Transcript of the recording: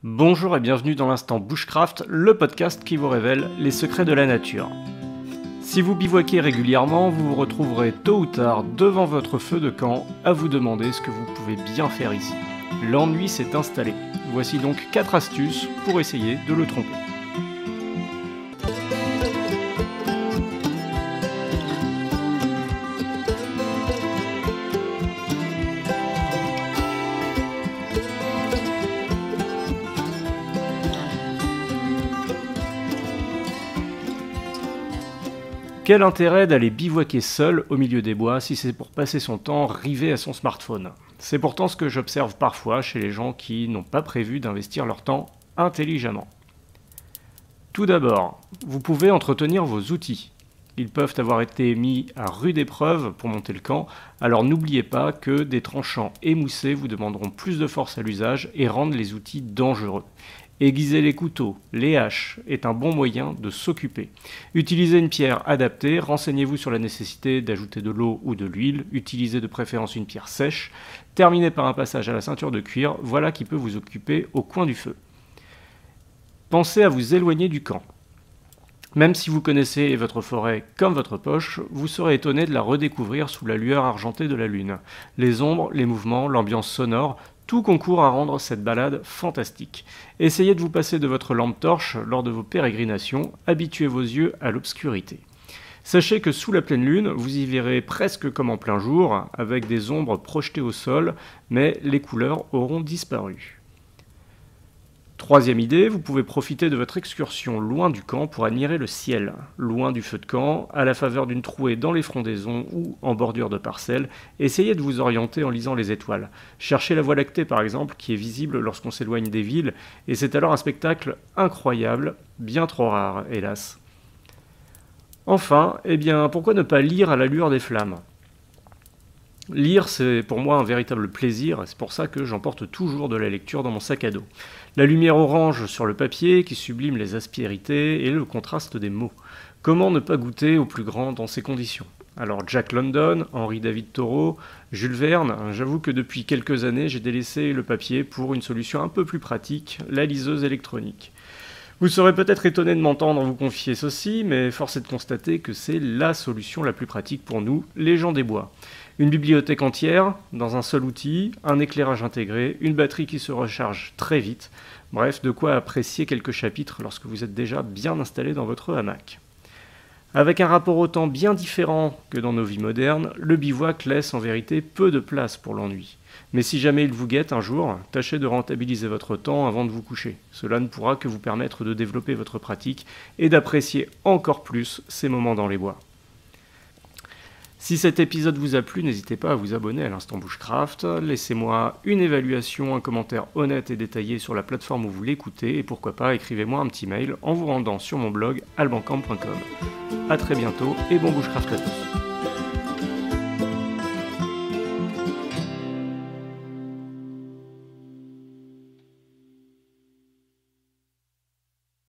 Bonjour et bienvenue dans l'instant Bushcraft, le podcast qui vous révèle les secrets de la nature. Si vous bivouaquez régulièrement, vous vous retrouverez tôt ou tard devant votre feu de camp à vous demander ce que vous pouvez bien faire ici. L'ennui s'est installé. Voici donc 4 astuces pour essayer de le tromper. Quel intérêt d'aller bivouaquer seul au milieu des bois si c'est pour passer son temps rivé à son smartphone? C'est pourtant ce que j'observe parfois chez les gens qui n'ont pas prévu d'investir leur temps intelligemment. Tout d'abord, vous pouvez entretenir vos outils. Ils peuvent avoir été mis à rude épreuve pour monter le camp, alors n'oubliez pas que des tranchants émoussés vous demanderont plus de force à l'usage et rendent les outils dangereux. Aiguiser les couteaux, les haches est un bon moyen de s'occuper. Utilisez une pierre adaptée, renseignez-vous sur la nécessité d'ajouter de l'eau ou de l'huile, utilisez de préférence une pierre sèche, terminez par un passage à la ceinture de cuir, voilà qui peut vous occuper au coin du feu. Pensez à vous éloigner du camp. Même si vous connaissez votre forêt comme votre poche, vous serez étonné de la redécouvrir sous la lueur argentée de la lune. Les ombres, les mouvements, l'ambiance sonore, tout concourt à rendre cette balade fantastique. Essayez de vous passer de votre lampe torche lors de vos pérégrinations, habituez vos yeux à l'obscurité. Sachez que sous la pleine lune, vous y verrez presque comme en plein jour, avec des ombres projetées au sol, mais les couleurs auront disparu. Troisième idée, vous pouvez profiter de votre excursion loin du camp pour admirer le ciel. Loin du feu de camp, à la faveur d'une trouée dans les frondaisons ou en bordure de parcelles, essayez de vous orienter en lisant les étoiles. Cherchez la Voie lactée par exemple, qui est visible lorsqu'on s'éloigne des villes, et c'est alors un spectacle incroyable, bien trop rare, hélas. Enfin, pourquoi ne pas lire à la lueur des flammes ? Lire, c'est pour moi un véritable plaisir, et c'est pour ça que j'emporte toujours de la lecture dans mon sac à dos. La lumière orange sur le papier qui sublime les aspérités et le contraste des mots. Comment ne pas goûter au plus grand dans ces conditions ? Alors Jack London, Henri David Thoreau, Jules Verne, j'avoue que depuis quelques années j'ai délaissé le papier pour une solution un peu plus pratique, la liseuse électronique. Vous serez peut-être étonné de m'entendre vous confier ceci, mais force est de constater que c'est la solution la plus pratique pour nous, les gens des bois. Une bibliothèque entière, dans un seul outil, un éclairage intégré, une batterie qui se recharge très vite, bref, de quoi apprécier quelques chapitres lorsque vous êtes déjà bien installé dans votre hamac. Avec un rapport au temps bien différent que dans nos vies modernes, le bivouac laisse en vérité peu de place pour l'ennui. Mais si jamais il vous guette un jour, tâchez de rentabiliser votre temps avant de vous coucher. Cela ne pourra que vous permettre de développer votre pratique et d'apprécier encore plus ces moments dans les bois. Si cet épisode vous a plu, n'hésitez pas à vous abonner à l'Instant Bushcraft, laissez-moi une évaluation, un commentaire honnête et détaillé sur la plateforme où vous l'écoutez, et pourquoi pas écrivez-moi un petit mail en vous rendant sur mon blog albancamp.com. A très bientôt et bon bushcraft à tous.